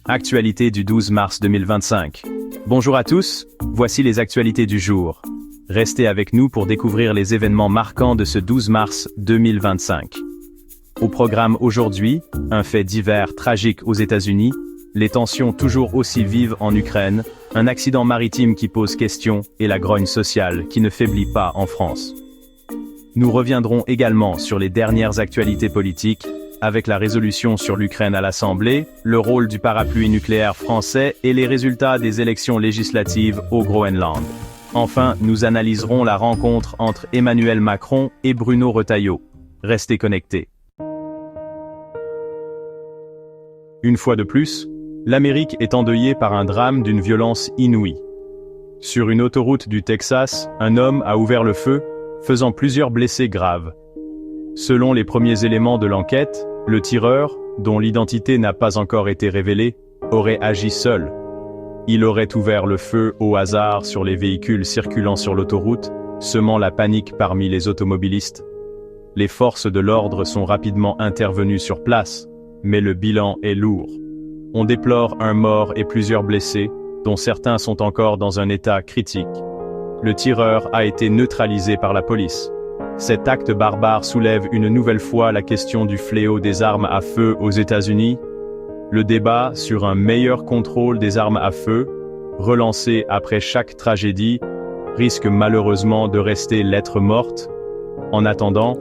Actualité du 12 mars 2025. Bonjour à tous, voici les actualités du jour. Restez avec nous pour découvrir les événements marquants de ce 12 mars 2025. Au programme aujourd'hui, un fait divers tragique aux États-Unis, les tensions toujours aussi vives en Ukraine, un accident maritime qui pose question et la grogne sociale qui ne faiblit pas en France. Nous reviendrons également sur les dernières actualités politiques, avec la résolution sur l'Ukraine à l'Assemblée, le rôle du parapluie nucléaire français et les résultats des élections législatives au Groenland. Enfin, nous analyserons la rencontre entre Emmanuel Macron et Bruno Retailleau. Restez connectés. Une fois de plus, l'Amérique est endeuillée par un drame d'une violence inouïe. Sur une autoroute du Texas, un homme a ouvert le feu, faisant plusieurs blessés graves. Selon les premiers éléments de l'enquête, le tireur, dont l'identité n'a pas encore été révélée, aurait agi seul. Il aurait ouvert le feu au hasard sur les véhicules circulant sur l'autoroute, semant la panique parmi les automobilistes. Les forces de l'ordre sont rapidement intervenues sur place, mais le bilan est lourd. On déplore un mort et plusieurs blessés, dont certains sont encore dans un état critique. Le tireur a été neutralisé par la police. Cet acte barbare soulève une nouvelle fois la question du fléau des armes à feu aux États-Unis. Le débat sur un meilleur contrôle des armes à feu, relancé après chaque tragédie, risque malheureusement de rester lettre morte. En attendant,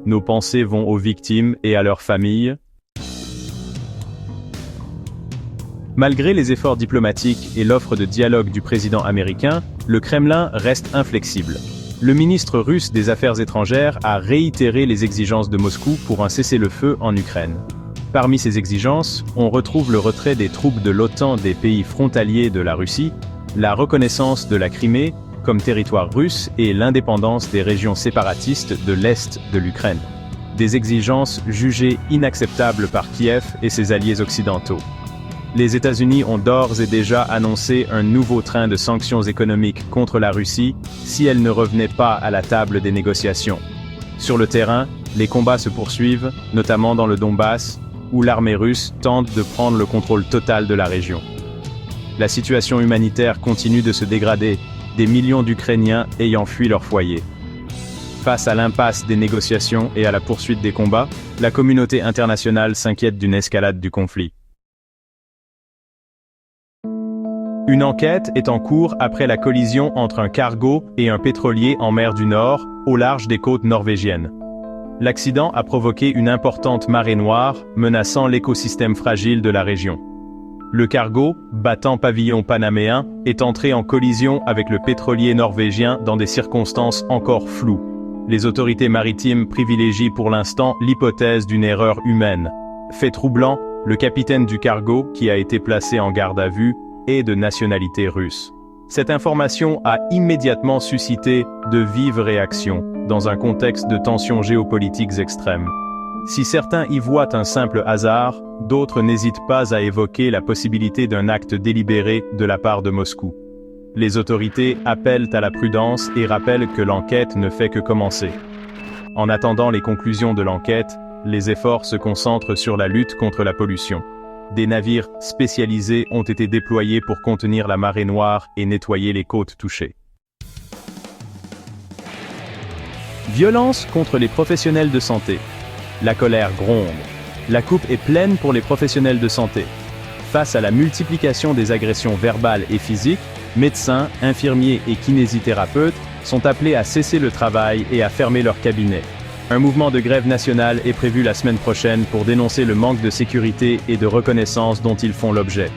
nos pensées vont aux victimes et à leurs familles. Malgré les efforts diplomatiques et l'offre de dialogue du président américain, le Kremlin reste inflexible. Le ministre russe des Affaires étrangères a réitéré les exigences de Moscou pour un cessez-le-feu en Ukraine. Parmi ces exigences, on retrouve le retrait des troupes de l'OTAN des pays frontaliers de la Russie, la reconnaissance de la Crimée comme territoire russe et l'indépendance des régions séparatistes de l'Est de l'Ukraine. Des exigences jugées inacceptables par Kiev et ses alliés occidentaux. Les États-Unis ont d'ores et déjà annoncé un nouveau train de sanctions économiques contre la Russie si elle ne revenait pas à la table des négociations. Sur le terrain, les combats se poursuivent, notamment dans le Donbass, où l'armée russe tente de prendre le contrôle total de la région. La situation humanitaire continue de se dégrader, des millions d'Ukrainiens ayant fui leur foyer. Face à l'impasse des négociations et à la poursuite des combats, la communauté internationale s'inquiète d'une escalade du conflit. Une enquête est en cours après la collision entre un cargo et un pétrolier en mer du Nord, au large des côtes norvégiennes. L'accident a provoqué une importante marée noire, menaçant l'écosystème fragile de la région. Le cargo, battant pavillon panaméen, est entré en collision avec le pétrolier norvégien dans des circonstances encore floues. Les autorités maritimes privilégient pour l'instant l'hypothèse d'une erreur humaine. Fait troublant, le capitaine du cargo, qui a été placé en garde à vue, est de nationalité russe. Cette information a immédiatement suscité de vives réactions, dans un contexte de tensions géopolitiques extrêmes. Si certains y voient un simple hasard, d'autres n'hésitent pas à évoquer la possibilité d'un acte délibéré de la part de Moscou. Les autorités appellent à la prudence et rappellent que l'enquête ne fait que commencer. En attendant les conclusions de l'enquête, les efforts se concentrent sur la lutte contre la pollution. Des navires spécialisés ont été déployés pour contenir la marée noire et nettoyer les côtes touchées. Violence contre les professionnels de santé. La colère gronde. La coupe est pleine pour les professionnels de santé. Face à la multiplication des agressions verbales et physiques, médecins, infirmiers et kinésithérapeutes sont appelés à cesser le travail et à fermer leurs cabinets. Un mouvement de grève nationale est prévu la semaine prochaine pour dénoncer le manque de sécurité et de reconnaissance dont ils font l'objet.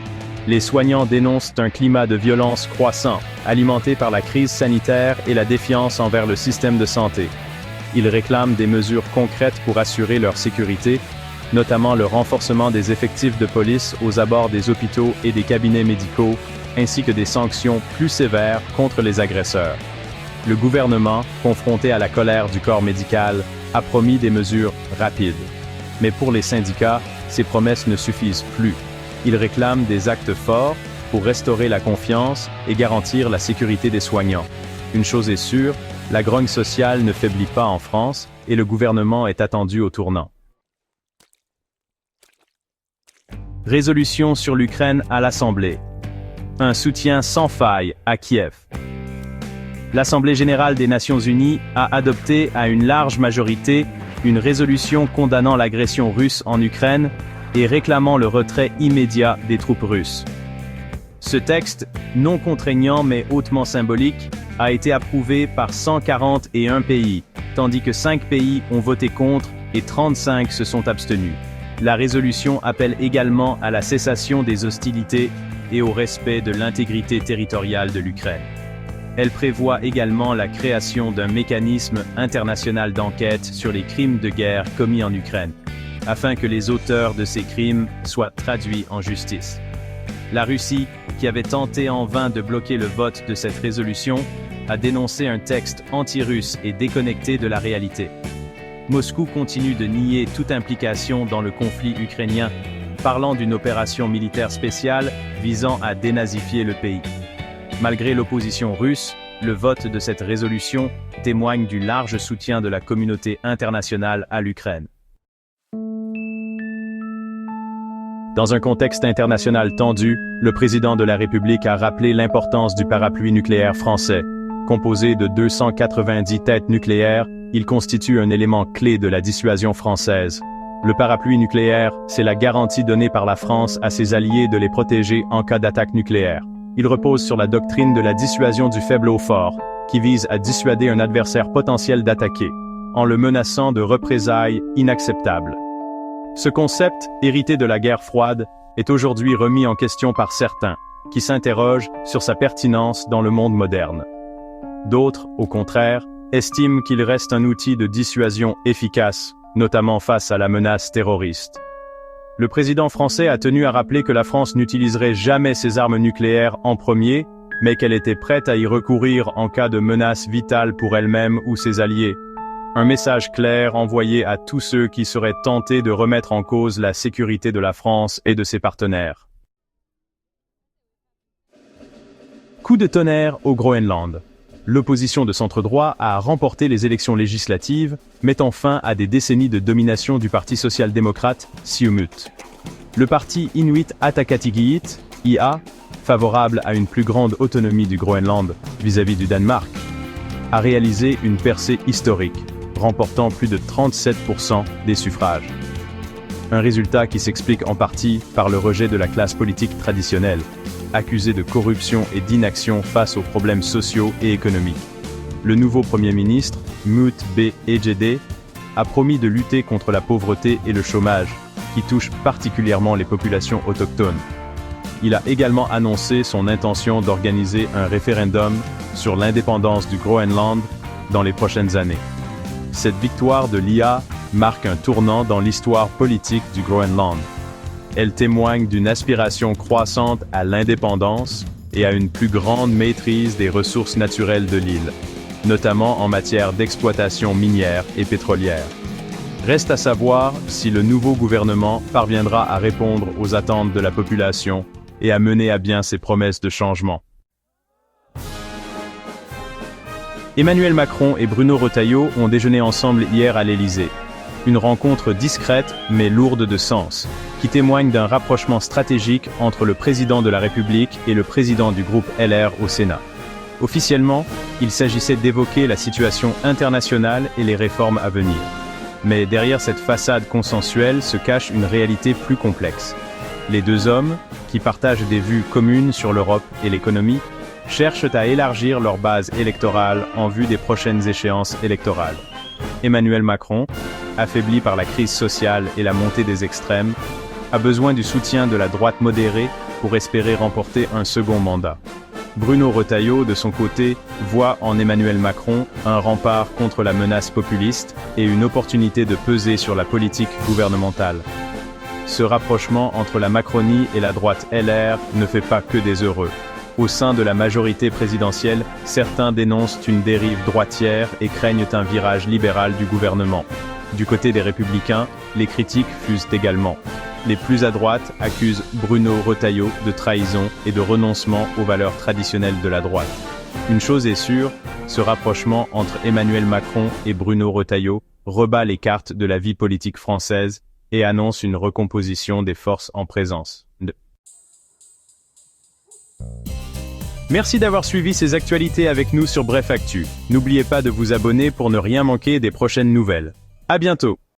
Les soignants dénoncent un climat de violence croissant, alimenté par la crise sanitaire et la défiance envers le système de santé. Ils réclament des mesures concrètes pour assurer leur sécurité, notamment le renforcement des effectifs de police aux abords des hôpitaux et des cabinets médicaux, ainsi que des sanctions plus sévères contre les agresseurs. Le gouvernement, confronté à la colère du corps médical, a promis des mesures rapides. Mais pour les syndicats, ces promesses ne suffisent plus. Ils réclament des actes forts pour restaurer la confiance et garantir la sécurité des soignants. Une chose est sûre, la grogne sociale ne faiblit pas en France et le gouvernement est attendu au tournant. Résolution sur l'Ukraine à l'Assemblée. Un soutien sans faille à Kiev. L'Assemblée générale des Nations unies a adopté à une large majorité une résolution condamnant l'agression russe en Ukraine et réclamant le retrait immédiat des troupes russes. Ce texte, non contraignant mais hautement symbolique, a été approuvé par 141 pays, tandis que 5 pays ont voté contre et 35 se sont abstenus. La résolution appelle également à la cessation des hostilités et au respect de l'intégrité territoriale de l'Ukraine. Elle prévoit également la création d'un mécanisme international d'enquête sur les crimes de guerre commis en Ukraine, afin que les auteurs de ces crimes soient traduits en justice. La Russie, qui avait tenté en vain de bloquer le vote de cette résolution, a dénoncé un texte anti-russe et déconnecté de la réalité. Moscou continue de nier toute implication dans le conflit ukrainien, parlant d'une opération militaire spéciale visant à dénazifier le pays. Malgré l'opposition russe, le vote de cette résolution témoigne du large soutien de la communauté internationale à l'Ukraine. Dans un contexte international tendu, le président de la République a rappelé l'importance du parapluie nucléaire français. Composé de 290 têtes nucléaires, il constitue un élément clé de la dissuasion française. Le parapluie nucléaire, c'est la garantie donnée par la France à ses alliés de les protéger en cas d'attaque nucléaire. Il repose sur la doctrine de la dissuasion du faible au fort, qui vise à dissuader un adversaire potentiel d'attaquer, en le menaçant de représailles inacceptables. Ce concept, hérité de la guerre froide, est aujourd'hui remis en question par certains, qui s'interrogent sur sa pertinence dans le monde moderne. D'autres, au contraire, estiment qu'il reste un outil de dissuasion efficace, notamment face à la menace terroriste. Le président français a tenu à rappeler que la France n'utiliserait jamais ses armes nucléaires en premier, mais qu'elle était prête à y recourir en cas de menace vitale pour elle-même ou ses alliés. Un message clair envoyé à tous ceux qui seraient tentés de remettre en cause la sécurité de la France et de ses partenaires. Coup de tonnerre au Groenland. L'opposition de centre-droit a remporté les élections législatives, mettant fin à des décennies de domination du Parti social-démocrate Siumut. Le parti Inuit Ataqatigiit, IA, favorable à une plus grande autonomie du Groenland vis-à-vis du Danemark, a réalisé une percée historique, remportant plus de 37% des suffrages. Un résultat qui s'explique en partie par le rejet de la classe politique traditionnelle, accusée de corruption et d'inaction face aux problèmes sociaux et économiques. Le nouveau Premier ministre, Mut B. Ejede, a promis de lutter contre la pauvreté et le chômage, qui touchent particulièrement les populations autochtones. Il a également annoncé son intention d'organiser un référendum sur l'indépendance du Groenland dans les prochaines années. Cette victoire de l'IA marque un tournant dans l'histoire politique du Groenland. Elle témoigne d'une aspiration croissante à l'indépendance et à une plus grande maîtrise des ressources naturelles de l'île, notamment en matière d'exploitation minière et pétrolière. Reste à savoir si le nouveau gouvernement parviendra à répondre aux attentes de la population et à mener à bien ses promesses de changement. Emmanuel Macron et Bruno Retailleau ont déjeuné ensemble hier à l'Élysée. Une rencontre discrète mais lourde de sens, qui témoigne d'un rapprochement stratégique entre le président de la République et le président du groupe LR au Sénat. Officiellement, il s'agissait d'évoquer la situation internationale et les réformes à venir. Mais derrière cette façade consensuelle se cache une réalité plus complexe. Les deux hommes, qui partagent des vues communes sur l'Europe et l'économie, cherchent à élargir leur base électorale en vue des prochaines échéances électorales. Emmanuel Macron, affaibli par la crise sociale et la montée des extrêmes, a besoin du soutien de la droite modérée pour espérer remporter un second mandat. Bruno Retailleau, de son côté, voit en Emmanuel Macron un rempart contre la menace populiste et une opportunité de peser sur la politique gouvernementale. Ce rapprochement entre la Macronie et la droite LR ne fait pas que des heureux. Au sein de la majorité présidentielle, certains dénoncent une dérive droitière et craignent un virage libéral du gouvernement. Du côté des Républicains, les critiques fusent également. Les plus à droite accusent Bruno Retailleau de trahison et de renoncement aux valeurs traditionnelles de la droite. Une chose est sûre, ce rapprochement entre Emmanuel Macron et Bruno Retailleau rebat les cartes de la vie politique française et annonce une recomposition des forces en présence. Merci d'avoir suivi ces actualités avec nous sur Bref Actu. N'oubliez pas de vous abonner pour ne rien manquer des prochaines nouvelles. À bientôt!